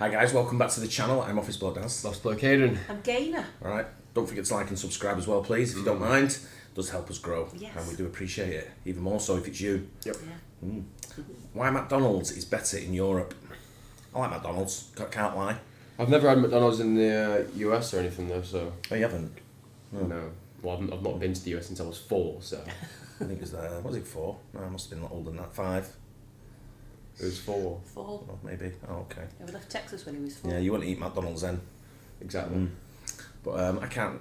Hi guys, welcome back to the channel. I'm Office Bloke Daz. Lost Bloke Aidan. I'm Gaynor. Alright, don't forget to like and subscribe as well, please, if you don't mind. It does help us grow, Yes. and we do appreciate it, even more so if it's you. Yep. Yeah. Why McDonald's is better in Europe? I like McDonald's, can't lie. I've never had McDonald's in the US or anything though, so... Oh, you haven't? No. Well, I've not been to the US since I was 4, so... I think it was there, what was it, 4? No, I must have been older than that, 5. It was 4. 4. Oh, maybe, oh okay. Yeah, we left Texas when he was 4. Yeah, you wouldn't eat McDonald's then. Exactly. But I can't,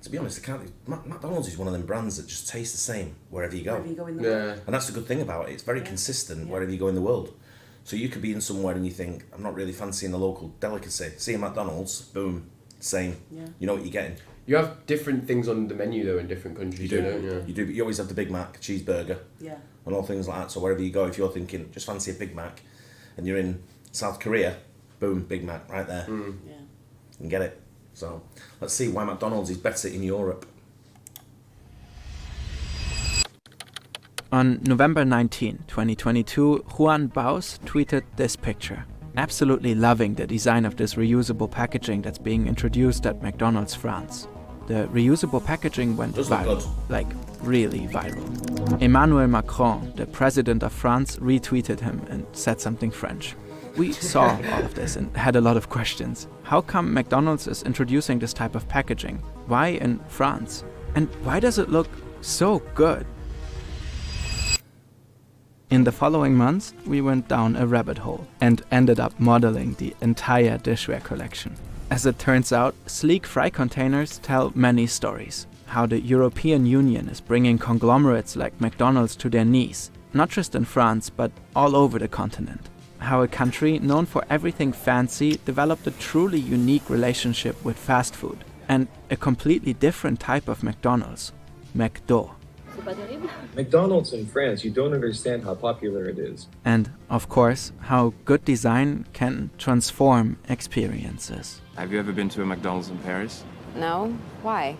to be honest, I can't. McDonald's is one of them brands that just tastes the same wherever you go. Wherever you go in the Yeah. world. And that's the good thing about it. It's very consistent Yeah. wherever you go in the world. So you could be in somewhere and you think, I'm not really fancying the local delicacy. See a McDonald's, boom, same. Yeah. You know what you're getting. You have different things on the menu though in different countries, don't you? You do. You always have the Big Mac, cheeseburger, Yeah. and all things like that. So wherever you go, if you're thinking, just fancy a Big Mac, and you're in South Korea, boom, Big Mac right there. Yeah. You can get it. So let's see why McDonald's is better in Europe. On November 19, 2022, Juan Baus tweeted this picture. Absolutely loving the design of this reusable packaging that's being introduced at McDonald's France. The reusable packaging went Does look viral, good. like really viral. Emmanuel Macron, the president of France, retweeted him and said something French. We saw all of this and had a lot of questions. How come McDonald's is introducing this type of packaging? Why in France? And why does it look so good? In the following months, we went down a rabbit hole and ended up modeling the entire dishware collection. As it turns out, sleek fry containers tell many stories. How the European Union is bringing conglomerates like McDonald's to their knees, not just in France, but all over the continent. How a country known for everything fancy developed a truly unique relationship with fast food, and a completely different type of McDonald's, McDo. McDonald's in France, you don't understand how popular it is. And, of course, how good design can transform experiences. Have you ever been to a McDonald's in Paris? No? Why?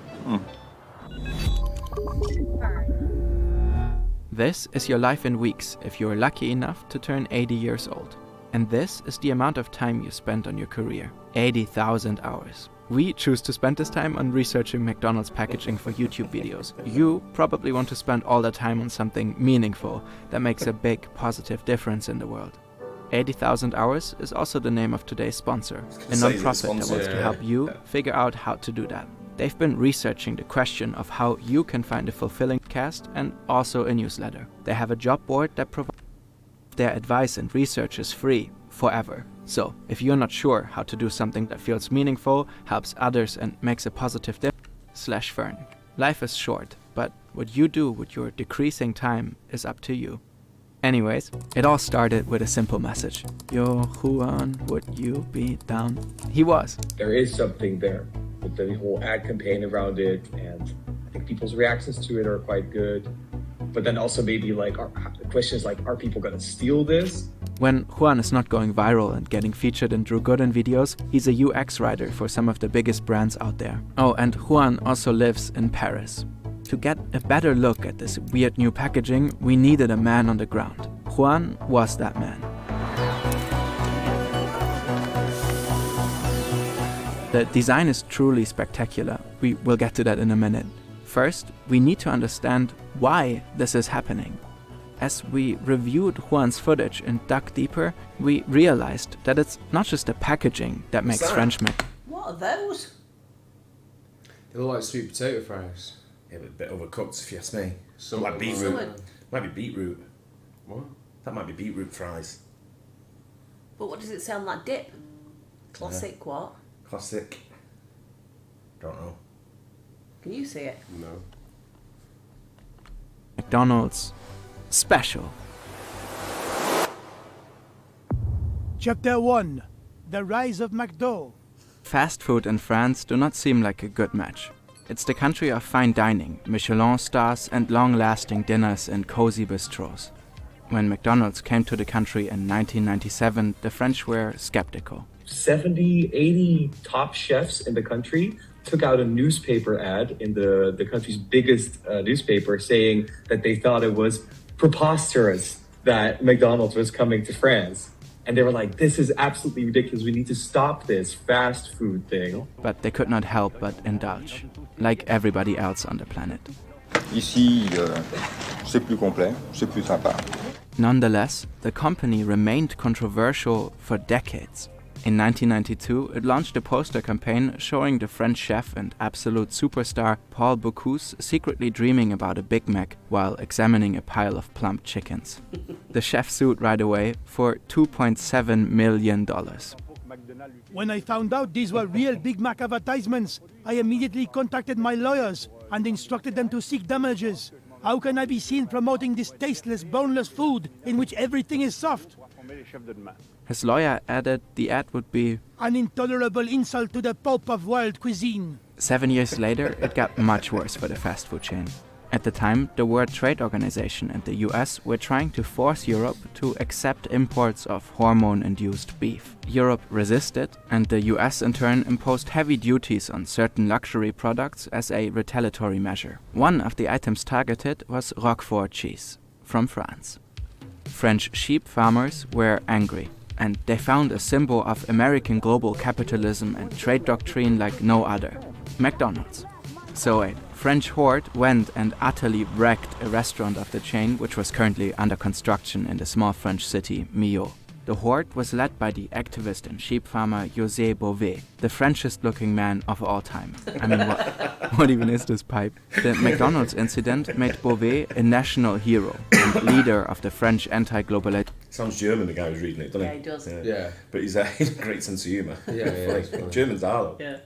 This is your life in weeks if you're lucky enough to turn 80 years old. And this is the amount of time you spent on your career, 80,000 hours. We choose to spend this time on researching McDonald's packaging for YouTube videos. You probably want to spend all that time on something meaningful that makes a big positive difference in the world. 80,000 Hours is also the name of today's sponsor, a non-profit that wants to help you figure out how to do that. They've been researching the question of how you can find a fulfilling cast and also a newsletter. They have a job board that provides their advice and research is free forever. So, if you're not sure how to do something that feels meaningful, helps others and makes a positive difference, /Fern. Life is short, but what you do with your decreasing time is up to you. Anyways, it all started with a simple message. Yo, Juan, would you be down? He was. There is something there with the whole ad campaign around it, and I think people's reactions to it are quite good. But then also maybe like the question is like, are people gonna steal this? When Juan is not going viral and getting featured in Drew Gooden videos, he's a UX writer for some of the biggest brands out there. Oh, and Juan also lives in Paris. To get a better look at this weird new packaging, we needed a man on the ground. Juan was that man. The design is truly spectacular. We will get to that in a minute. First, we need to understand why this is happening. As we reviewed Juan's footage and dug deeper, we realized that it's not just the packaging that makes French Mac. What are those? They look like sweet potato fries. Yeah, but a bit overcooked if you ask me. Some Like beetroot. Salad. Might be beetroot. What? That might be beetroot fries. But what does it sound like? Dip? Classic what? Classic. Don't know. Can you see it? No. McDonald's special. Chapter 1. The Rise of McDo. Fast food in France do not seem like a good match. It's the country of fine dining, Michelin stars and long-lasting dinners in cozy bistros. When McDonald's came to the country in 1997, the French were skeptical. 70, 80 top chefs in the country took out a newspaper ad in the country's biggest newspaper saying that they thought it was preposterous that McDonald's was coming to France. And they were like, this is absolutely ridiculous. We need to stop this fast food thing. But they could not help but indulge, like everybody else on the planet. Ici, c'est plus complet, c'est plus sympa. Nonetheless, the company remained controversial for decades. In 1992, it launched a poster campaign showing the French chef and absolute superstar Paul Bocuse secretly dreaming about a Big Mac while examining a pile of plump chickens. The chef sued right away for $2.7 million. When I found out these were real Big Mac advertisements, I immediately contacted my lawyers and instructed them to seek damages. How can I be seen promoting this tasteless, boneless food in which everything is soft? His lawyer added the ad would be an intolerable insult to the Pope of world cuisine. 7 years later, it got much worse for the fast food chain. At the time, the World Trade Organization and the US were trying to force Europe to accept imports of hormone-induced beef. Europe resisted, and the US in turn imposed heavy duties on certain luxury products as a retaliatory measure. One of the items targeted was Roquefort cheese, from France. French sheep farmers were angry, and they found a symbol of American global capitalism and trade doctrine like no other: McDonald's. So a French horde went and utterly wrecked a restaurant of the chain, which was currently under construction in the small French city Millau. The horde was led by the activist and sheep farmer José Bové, the Frenchest-looking man of all time. I mean, what even is this pipe? The McDonald's incident made Bové a national hero and leader of the French anti-globalization. Sounds German, the guy who's reading it, doesn't Yeah, he does. Yeah. But he's a great sense of humour. It's funny. Germans are, though. Yeah.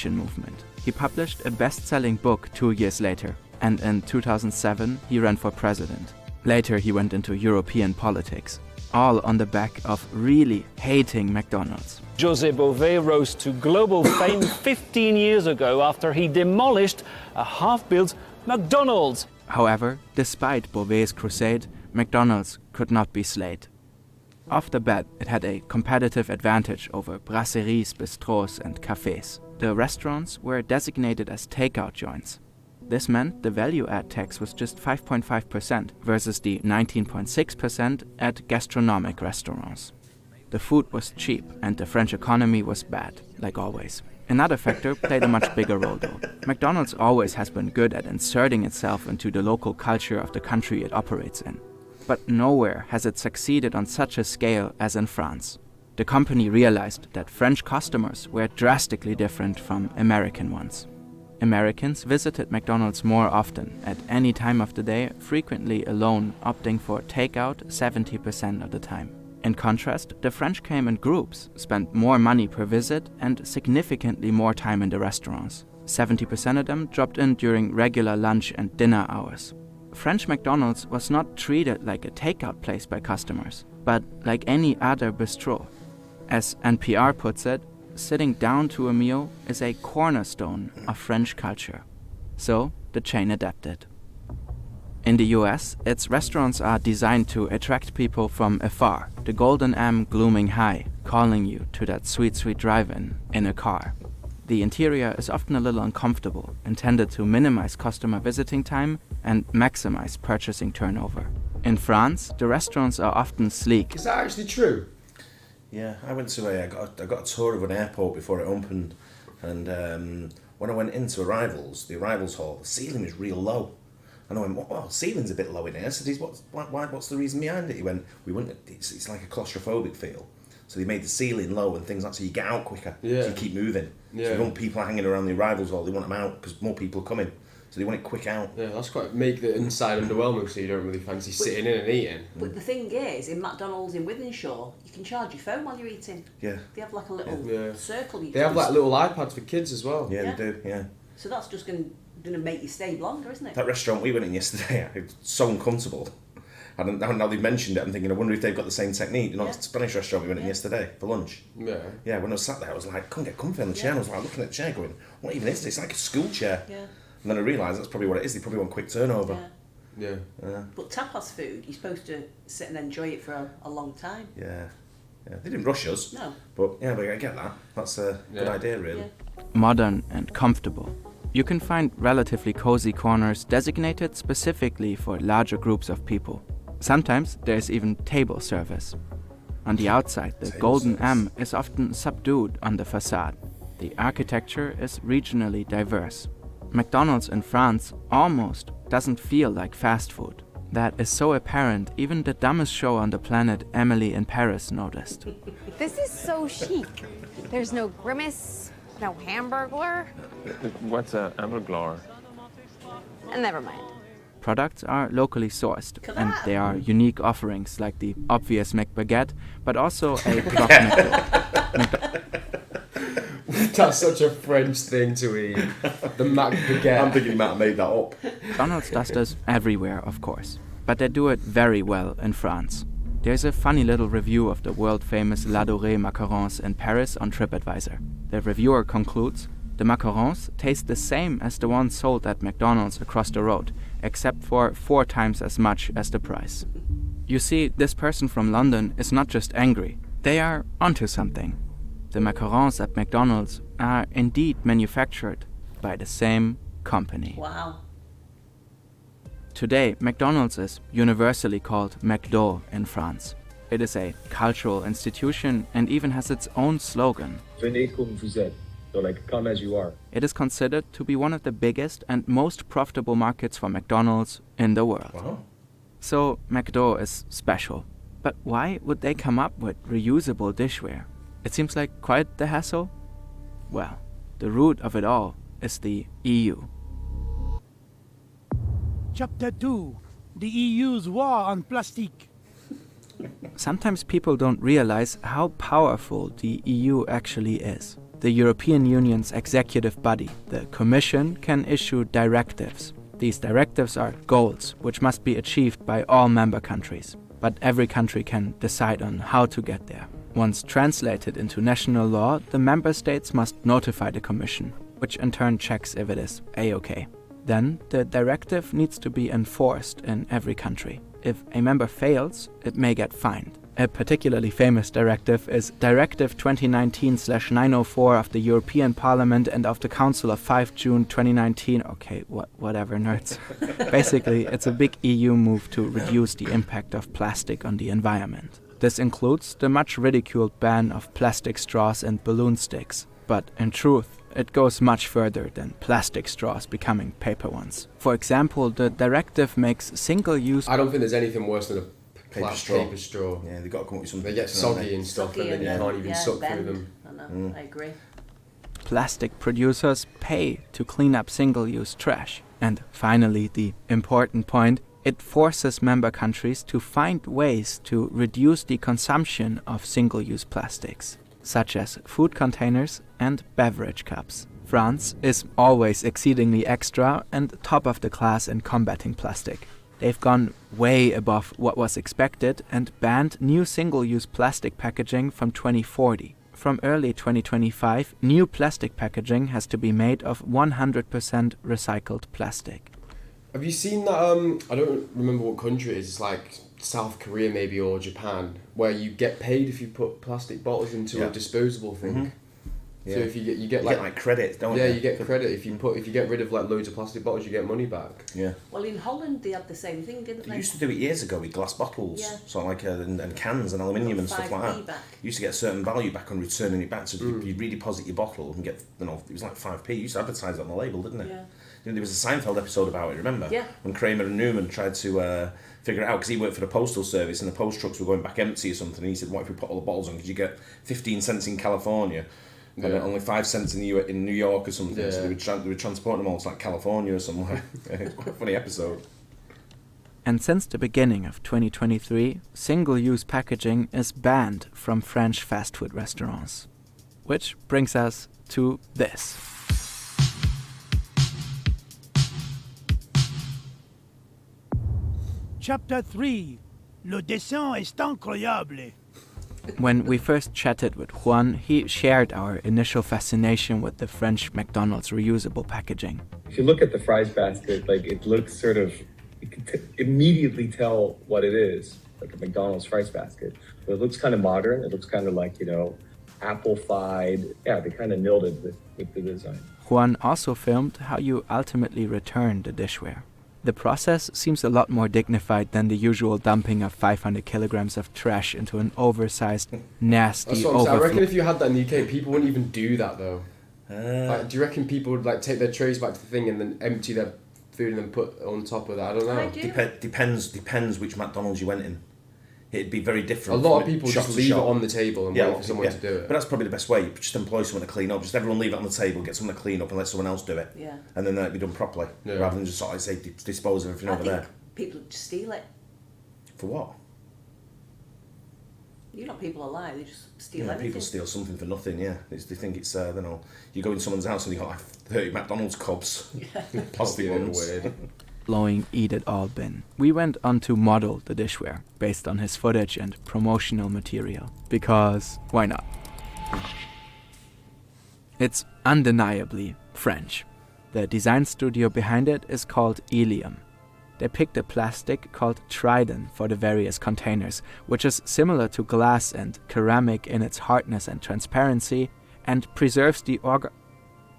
Movement. He published a best-selling book 2 years later, and in 2007 he ran for president. Later he went into European politics, all on the back of really hating McDonald's. José Bové rose to global fame 15 years ago after he demolished a half-built McDonald's. However, despite Bové's crusade, McDonald's could not be slayed. Off the bat, it had a competitive advantage over brasseries, bistros, and cafés. The restaurants were designated as takeout joints. This meant the value-add tax was just 5.5% versus the 19.6% at gastronomic restaurants. The food was cheap and the French economy was bad, like always. Another factor played a much bigger role though. McDonald's always has been good at inserting itself into the local culture of the country it operates in. But nowhere has it succeeded on such a scale as in France. The company realized that French customers were drastically different from American ones. Americans visited McDonald's more often, at any time of the day, frequently alone, opting for takeout 70% of the time. In contrast, the French came in groups, spent more money per visit, and significantly more time in the restaurants. 70% of them dropped in during regular lunch and dinner hours. French McDonald's was not treated like a takeout place by customers, but like any other bistro. As NPR puts it, sitting down to a meal is a cornerstone of French culture. So the chain adapted. In the US, its restaurants are designed to attract people from afar, the golden M glooming high, calling you to that sweet, sweet drive-in in a car. The interior is often a little uncomfortable, intended to minimize customer visiting time and maximize purchasing turnover. In France, the restaurants are often sleek. Is that actually true? Yeah, I went to I got a tour of an airport before it opened, and when I went into the arrivals hall, the ceiling was real low. And I went, well, ceiling's a bit low in here. I said, what's the reason behind it? He went, it's like a claustrophobic feel. So they made the ceiling low and things like that, so you get out quicker, so you keep moving. Yeah. So you want people hanging around the arrivals hall, they want them out because more people are coming. So they want it quick out. Yeah, that's quite make the inside underwhelming, so you don't really fancy sitting in and eating. But the thing is, in McDonald's in Wythenshawe, you can charge your phone while you're eating. Yeah. They have like a little circle. They have like little iPads for kids as well. Yeah, they do, yeah. So that's just going to make you stay longer, isn't it? That restaurant we went in yesterday, it was so uncomfortable. Now they've mentioned it, I'm thinking, I wonder if they've got the same technique. You know, the Spanish restaurant we went in yesterday for lunch. Yeah. Yeah, when I was sat there, I was like, couldn't get comfy on the chair. And I was like looking at the chair going, what even is this? It's like a school chair. Yeah. And then I realised that's probably what it is. They probably want quick turnover. Yeah. Yeah. But tapas food, you're supposed to sit and enjoy it for a long time. Yeah. Yeah. They didn't rush us. No. But yeah, but I get that. That's a good idea, really. Yeah. Modern and comfortable. You can find relatively cozy corners designated specifically for larger groups of people. Sometimes there's even table service. On the outside, the golden M is often subdued on the facade. The architecture is regionally diverse. McDonald's in France almost doesn't feel like fast food. That is so apparent, even the dumbest show on the planet, Emily in Paris, noticed. This is so chic. There's no grimace, no hamburglar. What's a hamburglar? Never mind. Products are locally sourced, and there are unique offerings like the obvious McBaguette, but also a Block McDo. That's such a French thing to eat. The McBaguette. I'm thinking you might have made that up. McDonald's does this everywhere, of course, but they do it very well in France. There's a funny little review of the world-famous L'Adoré macarons in Paris on TripAdvisor. The reviewer concludes, the macarons taste the same as the ones sold at McDonald's across the road, except for 4 times as much as the price. You see, this person from London is not just angry, they are onto something. The macarons at McDonald's are indeed manufactured by the same company. Wow. Today, McDonald's is universally called McDo in France. It is a cultural institution and even has its own slogan. Venez comme vous êtes. So like, come as you are. It is considered to be one of the biggest and most profitable markets for McDonald's in the world. Wow. So, McDo is special. But why would they come up with reusable dishware? It seems like quite the hassle. Well, the root of it all is the EU. Chapter 2. The EU's War on Plastic. Sometimes people don't realize how powerful the EU actually is. The European Union's executive body, the Commission, can issue directives. These directives are goals, which must be achieved by all member countries. But every country can decide on how to get there. Once translated into national law, the member states must notify the Commission, which in turn checks if it is A-OK. Then, the directive needs to be enforced in every country. If a member fails, it may get fined. A particularly famous directive is Directive 2019/904 of the European Parliament and of the Council of 5 June 2019. Okay, whatever, nerds. Basically, it's a big EU move to reduce the impact of plastic on the environment. This includes the much ridiculed ban of plastic straws and balloon sticks. But in truth, it goes much further than plastic straws becoming paper ones. For example, the directive makes single-use... I don't think there's anything worse than a Paper straw. Yeah, they've got to come up with something. They get soggy and stuff, and then you can't even suck through them. I know, I agree. Plastic producers pay to clean up single-use trash. And finally, the important point, it forces member countries to find ways to reduce the consumption of single-use plastics, such as food containers and beverage cups. France is always exceedingly extra and top of the class in combating plastic. They've gone way above what was expected and banned new single-use plastic packaging from 2040. From early 2025, new plastic packaging has to be made of 100% recycled plastic. Have you seen that, I don't remember what country it is, it's like South Korea maybe or Japan, where you get paid if you put plastic bottles into a disposable thing. Mm-hmm. Yeah. So if you get like credit, don't you? Yeah, you get credit. If you get rid of like loads of plastic bottles, you get money back. Yeah. Well, in Holland they had the same thing, didn't they? They used to do it years ago with glass bottles, so like and cans and aluminium and stuff like that. Back. You used to get a certain value back on returning it back. So you'd redeposit your bottle and get, it was like 5p. You used to advertise it on the label, didn't it? Yeah. There was a Seinfeld episode about it. Remember? Yeah. When Kramer and Newman tried to figure it out because he worked for the postal service and the post trucks were going back empty or something. And he said, "What if we put all the bottles on? Because you get 15 cents in California." And only 5 cents in New York or something, so they were transporting them all to like California or somewhere. It's quite a funny episode. And since the beginning of 2023, single-use packaging is banned from French fast food restaurants. Which brings us to this. Chapter 3. Le dessin est incroyable. When we first chatted with Juan, he shared our initial fascination with the French McDonald's reusable packaging. If you look at the fries basket, like it looks sort of, you can immediately tell what it is, like a McDonald's fries basket. But it looks kind of modern. It looks kind of like, apple-fied. Yeah, they kind of nailed it with the design. Juan also filmed how you ultimately return the dishware. The process seems a lot more dignified than the usual dumping of 500 kilograms of trash into an oversized, nasty That's what I'm saying. I overflow. reckon if you had that in the UK, people wouldn't even do that though. Like, do you reckon people would like take their trays back to the thing and then empty their food and then put on top of that? I don't know. I do. Depends which McDonald's you went in. It'd be very different. A lot of from people shop just to leave it shop. on the table and wait for someone to do it. But that's probably the best way. Just employ someone to clean up. Just everyone leave it on the table, get someone to clean up, and let someone else do it. Yeah. And then that'd be done properly, rather than just sort of say dispose of everything over there. People just steal it. For what? You know, people are lie. They just steal everything. People steal something for nothing. Yeah, they think it's I don't know. You go in someone's house and you got like 30 McDonald's cubs, plastic ones. Weird. Blowing eat it all bin. We went on to model the dishware based on his footage and promotional material. Because why not? It's undeniably French. The design studio behind it is called Ilium. They picked a plastic called Trident for the various containers, which is similar to glass and ceramic in its hardness and transparency, and preserves the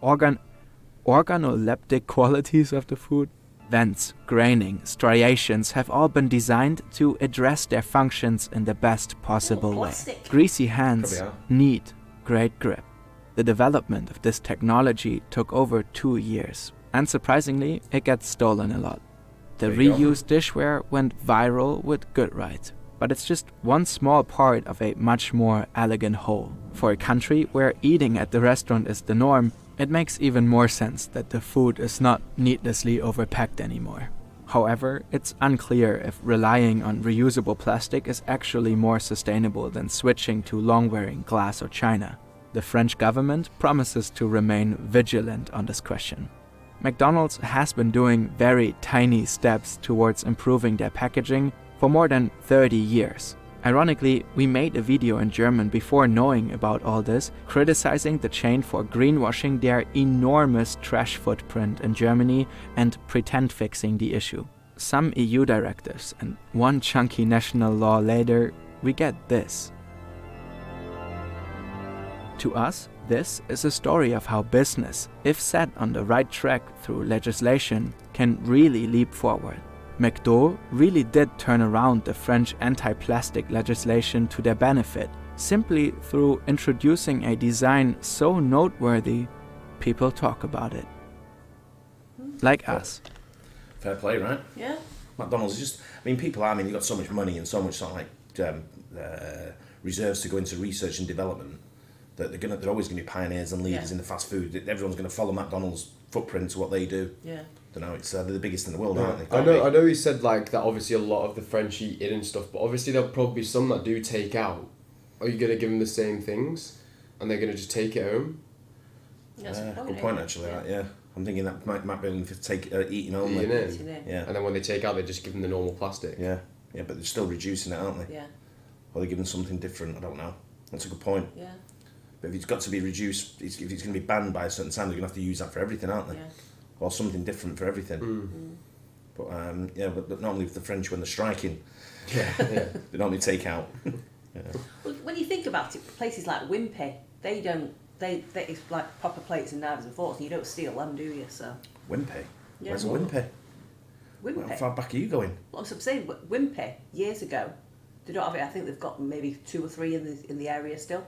organoleptic qualities of the food. Vents, graining, striations have all been designed to address their functions in the best possible way. Greasy hands, neat, great grip. The development of this technology took over 2 years. Unsurprisingly, it gets stolen a lot. The reused dishware went viral with good right. But it's just one small part of a much more elegant whole. For a country where eating at the restaurant is the norm, it makes even more sense that the food is not needlessly overpacked anymore. However, it's unclear if relying on reusable plastic is actually more sustainable than switching to long-wearing glass or china. The French government promises to remain vigilant on this question. McDonald's has been doing very tiny steps towards improving their packaging for more than 30 years. Ironically, we made a video in German before knowing about all this, criticizing the chain for greenwashing their enormous trash footprint in Germany and pretend fixing the issue. Some EU directives and one chunky national law later, we get this. To us, this is a story of how business, if set on the right track through legislation, can really leap forward. McDo really did turn around the French anti-plastic legislation to their benefit, simply through introducing a design so noteworthy, people talk about it. Like us. Fair play, right? Yeah. McDonald's is just, you've got so much money and so much sort of like reserves to go into research and development that they're always going to be pioneers and leaders in the fast food. Everyone's going to follow McDonald's footprint to what they do. Yeah. I don't know, they're the biggest in the world, aren't they? I know he said like that obviously a lot of the French eat in and stuff, but obviously there'll probably be some that do take out. Are you going to give them the same things and they're going to just take it home? Good point actually, yeah. I'm thinking that might be able to take eating only. Eating in. Yeah. And then when they take out, they just give them the normal plastic. Yeah, but they're still reducing it, aren't they? Yeah. Or they're giving something different, I don't know. That's a good point. Yeah. But if it's got to be reduced, if it's going to be banned by a certain time, they're going to have to use that for everything, aren't they? Yeah. Or something different for everything. But but normally with the French, when they're striking, they normally take out. Well, when you think about it, places like Wimpy, it's like proper plates and knives and forks, and you don't steal them, do you? So. Wimpy? Yeah. Where's a Wimpy? Wimpy. How far back are you going? Well, I'm saying, Wimpy, years ago, they don't have it. I think they've got maybe 2 or 3 in the area still.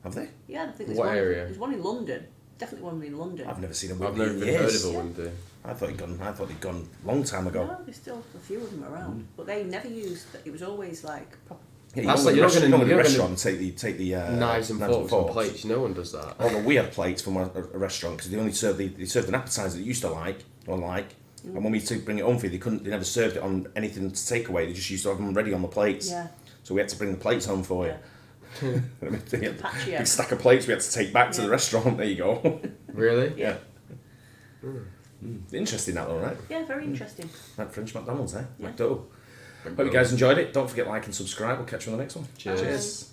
Have they? Yeah, I think there's what one. area? There's one in London. Definitely one in London. I've never seen a Wimpy. I've never in even years. heard of a Wimpy. I thought he'd gone a long time ago. No, there's still a few of them around, but they never used. It was always like proper. Yeah, That's like, you're not going to restaurant take the knives and forks and plates. No one does that. Oh, we had plates from a restaurant because they only served an appetizer that you used to like, and when we used to bring it home for you, they never served it on anything to take away. They just used to have them ready on the plates. Yeah. So we had to bring the plates home for you. Patio. Big stack of plates we had to take back to the restaurant. There you go. Really? Yeah. Interesting that though, right? Yeah, very interesting. Like French McDonald's, eh? Yeah. McDo. Hope you guys enjoyed it. Don't forget to like and subscribe. We'll catch you on the next one. Cheers. Cheers.